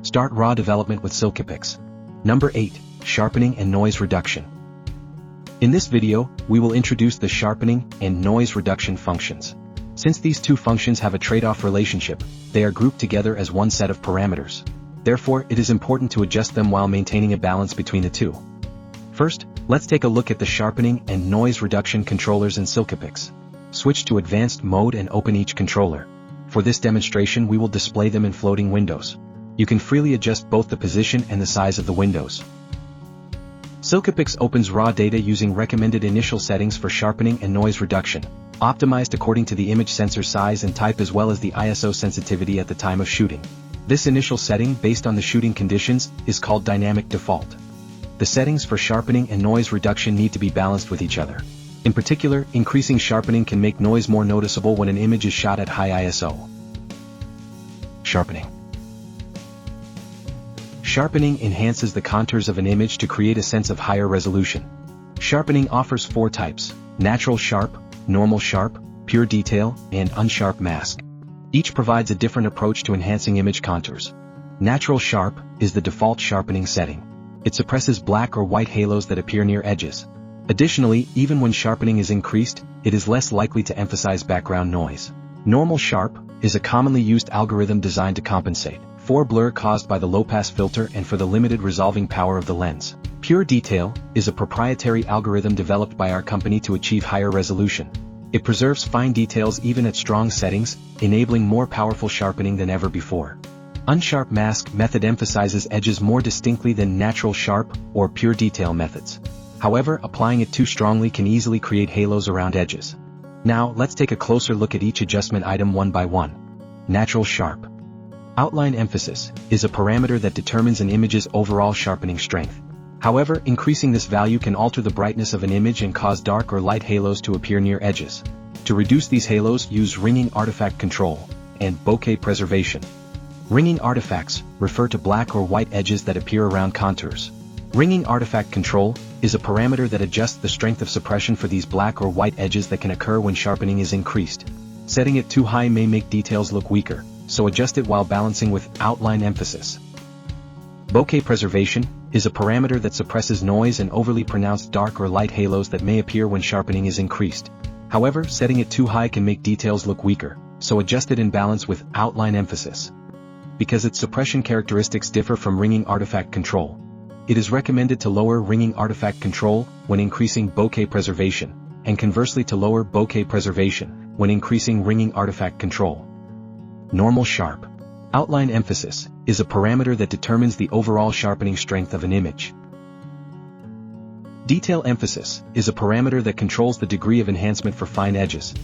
Start raw development with SILKYPIX. Number 8. Sharpening and Noise Reduction. In this video, we will introduce the sharpening and noise reduction functions. Since these two functions have a trade-off relationship, they are grouped together as one set of parameters. Therefore, it is important to adjust them while maintaining a balance between the two. First, let's take a look at the sharpening and noise reduction controllers in SILKYPIX. Switch to advanced mode and open each controller. For this demonstration, we will display them in floating windows. You can freely adjust both the position and the size of the windows. SILKYPIX opens raw data using recommended initial settings for sharpening and noise reduction, optimized according to the image sensor size and type as well as the ISO sensitivity at the time of shooting. This initial setting based on the shooting conditions is called dynamic default. The settings for sharpening and noise reduction need to be balanced with each other. In particular, increasing sharpening can make noise more noticeable when an image is shot at high ISO. Sharpening. Sharpening enhances the contours of an image to create a sense of higher resolution. Sharpening offers four types: natural sharp, normal sharp, pure detail, and unsharp mask. Each provides a different approach to enhancing image contours. Natural sharp is the default sharpening setting. It suppresses black or white halos that appear near edges. Additionally, even when sharpening is increased, it is less likely to emphasize background noise. Normal sharp is a commonly used algorithm designed to compensate for blur caused by the low-pass filter and for the limited resolving power of the lens. Pure detail is a proprietary algorithm developed by our company to achieve higher resolution. It preserves fine details even at strong settings, enabling more powerful sharpening than ever before. Unsharp mask method emphasizes edges more distinctly than natural sharp or pure detail methods. However, applying it too strongly can easily create halos around edges. Now, let's take a closer look at each adjustment item one by one. Natural sharp. Outline emphasis is a parameter that determines an image's overall sharpening strength. However, increasing this value can alter the brightness of an image and cause dark or light halos to appear near edges. To reduce these halos, use ringing artifact control and bokeh preservation. Ringing artifacts refer to black or white edges that appear around contours. Ringing artifact control is a parameter that adjusts the strength of suppression for these black or white edges that can occur when sharpening is increased. Setting it too high may make details look weaker, so adjust it while balancing with outline emphasis. Bokeh preservation is a parameter that suppresses noise and overly pronounced dark or light halos that may appear when sharpening is increased. However, setting it too high can make details look weaker, so adjust it in balance with outline emphasis. Because its suppression characteristics differ from ringing artifact control, it is recommended to lower ringing artifact control when increasing bokeh preservation, and conversely to lower bokeh preservation when increasing ringing artifact control. Normal sharp. Outline emphasis is a parameter that determines the overall sharpening strength of an image. Detail emphasis is a parameter that controls the degree of enhancement for fine edges.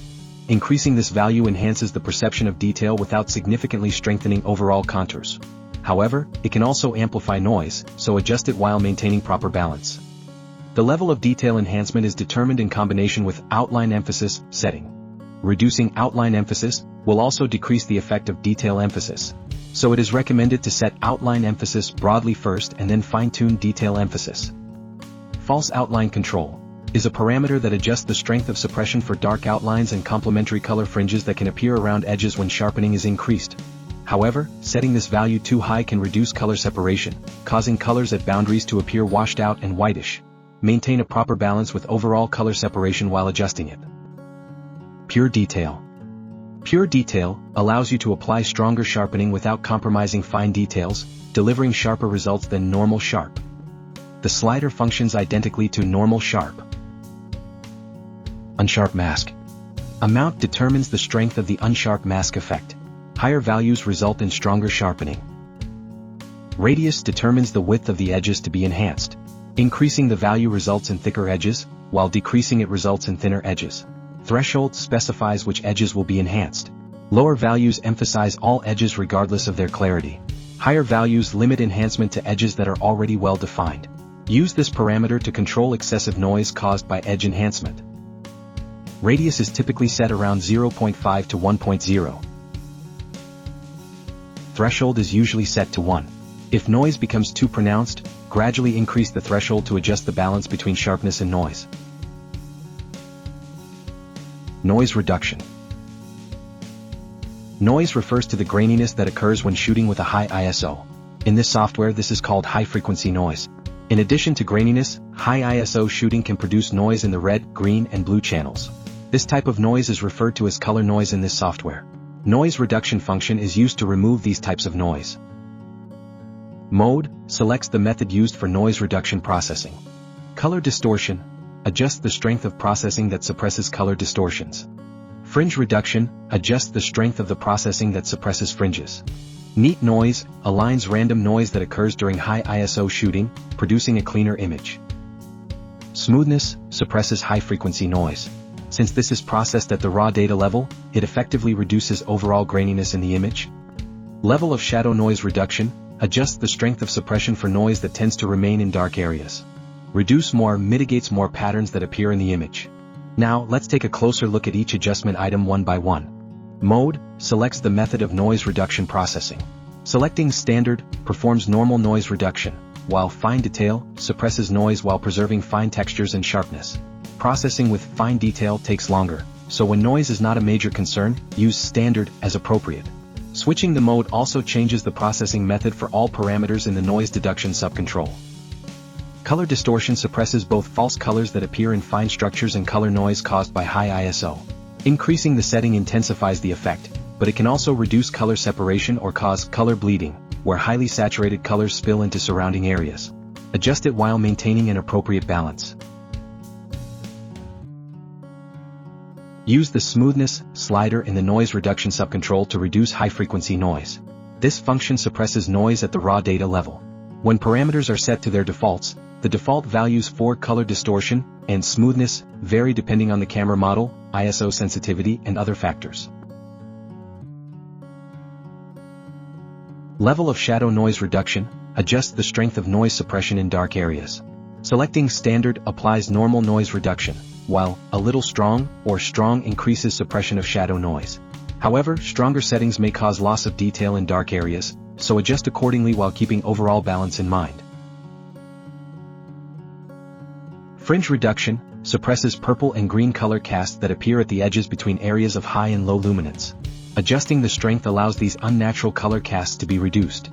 Increasing this value enhances the perception of detail without significantly strengthening overall contours. However, it can also amplify noise, so adjust it while maintaining proper balance. The level of detail enhancement is determined in combination with outline emphasis setting. Reducing outline emphasis will also decrease the effect of detail emphasis, so it is recommended to set outline emphasis broadly first and then fine-tune detail emphasis. False outline control is a parameter that adjusts the strength of suppression for dark outlines and complementary color fringes that can appear around edges when sharpening is increased. However, setting this value too high can reduce color separation, causing colors at boundaries to appear washed out and whitish. Maintain a proper balance with overall color separation while adjusting it. Pure detail. Pure detail allows you to apply stronger sharpening without compromising fine details, delivering sharper results than normal sharp. The slider functions identically to normal sharp. Unsharp mask. Amount determines the strength of the unsharp mask effect. Higher values result in stronger sharpening. Radius determines the width of the edges to be enhanced. Increasing the value results in thicker edges, while decreasing it results in thinner edges. Threshold specifies which edges will be enhanced. Lower values emphasize all edges regardless of their clarity. Higher values limit enhancement to edges that are already well defined. Use this parameter to control excessive noise caused by edge enhancement. Radius is typically set around 0.5 to 1.0. Threshold is usually set to 1. If noise becomes too pronounced, gradually increase the threshold to adjust the balance between sharpness and noise. Noise reduction. Noise refers to the graininess that occurs when shooting with a high ISO. In this software, this is called high-frequency noise. In addition to graininess, high ISO shooting can produce noise in the red, green, and blue channels. This type of noise is referred to as color noise in this software. Noise reduction function is used to remove these types of noise. Mode selects the method used for noise reduction processing. Color distortion adjusts the strength of processing that suppresses color distortions. Fringe reduction adjusts the strength of the processing that suppresses fringes. Neat noise aligns random noise that occurs during high ISO shooting, producing a cleaner image. Smoothness suppresses high-frequency noise. Since this is processed at the raw data level, it effectively reduces overall graininess in the image. Level of shadow noise reduction adjusts the strength of suppression for noise that tends to remain in dark areas. Reduce more mitigates more patterns that appear in the image. Now, let's take a closer look at each adjustment item one by one. Mode selects the method of noise reduction processing. Selecting Standard performs normal noise reduction, while Fine Detail suppresses noise while preserving fine textures and sharpness. Processing with fine detail takes longer, so when noise is not a major concern, use Standard as appropriate. Switching the mode also changes the processing method for all parameters in the noise deduction subcontrol. Color distortion suppresses both false colors that appear in fine structures and color noise caused by high ISO. Increasing the setting intensifies the effect, but it can also reduce color separation or cause color bleeding, where highly saturated colors spill into surrounding areas. Adjust it while maintaining an appropriate balance. Use the smoothness slider in the noise reduction subcontrol to reduce high-frequency noise. This function suppresses noise at the raw data level. When parameters are set to their defaults, the default values for color distortion and smoothness vary depending on the camera model, ISO sensitivity, and other factors. Level of shadow noise reduction adjusts the strength of noise suppression in dark areas. Selecting Standard applies normal noise reduction, while a little strong or strong increases suppression of shadow noise. However, stronger settings may cause loss of detail in dark areas, so adjust accordingly while keeping overall balance in mind. Fringe reduction suppresses purple and green color casts that appear at the edges between areas of high and low luminance. Adjusting the strength allows these unnatural color casts to be reduced.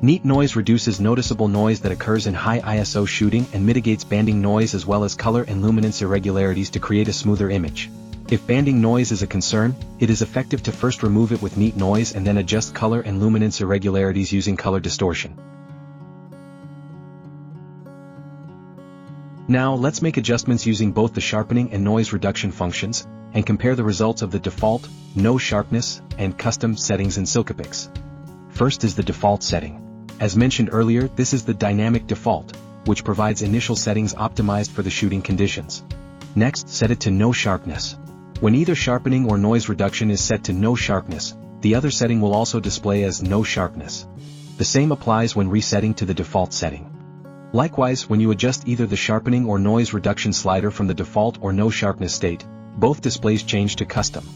Neat noise reduces noticeable noise that occurs in high ISO shooting and mitigates banding noise as well as color and luminance irregularities to create a smoother image. If banding noise is a concern, it is effective to first remove it with neat noise and then adjust color and luminance irregularities using color distortion. Now let's make adjustments using both the sharpening and noise reduction functions, and compare the results of the default, no sharpness, and custom settings in SILKYPIX. First is the default setting. As mentioned earlier, this is the dynamic default, which provides initial settings optimized for the shooting conditions. Next, set it to no sharpness. When either sharpening or noise reduction is set to no sharpness, the other setting will also display as no sharpness. The same applies when resetting to the default setting. Likewise, when you adjust either the sharpening or noise reduction slider from the default or no sharpness state, both displays change to custom.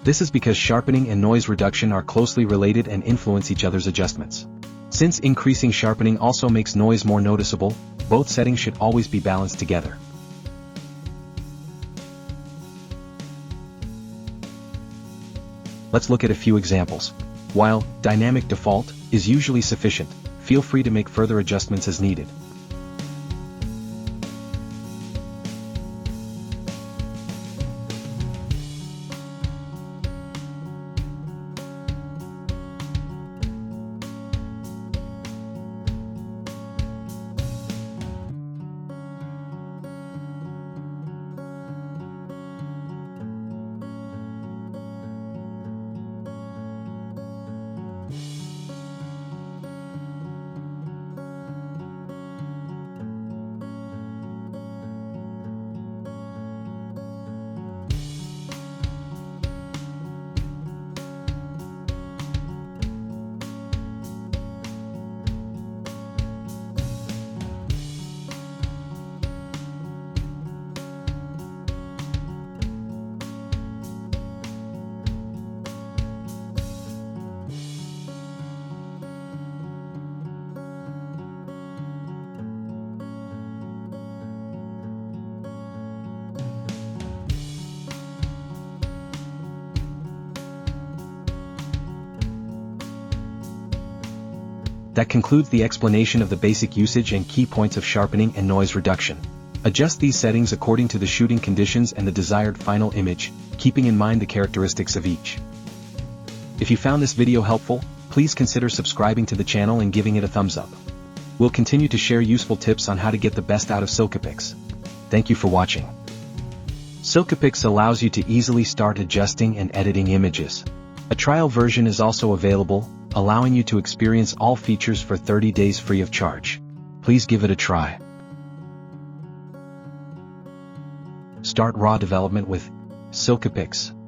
This is because sharpening and noise reduction are closely related and influence each other's adjustments. Since increasing sharpening also makes noise more noticeable, both settings should always be balanced together. Let's look at a few examples. While dynamic default is usually sufficient, feel free to make further adjustments as needed. That concludes the explanation of the basic usage and key points of sharpening and noise reduction. Adjust these settings according to the shooting conditions and the desired final image, keeping in mind the characteristics of each. If you found this video helpful, please consider subscribing to the channel and giving it a thumbs up. We'll continue to share useful tips on how to get the best out of SILKYPIX. Thank you for watching. SILKYPIX allows you to easily start adjusting and editing images. A trial version is also available, allowing you to experience all features for 30 days free of charge. Please give it a try. Start raw development with SILKYPIX.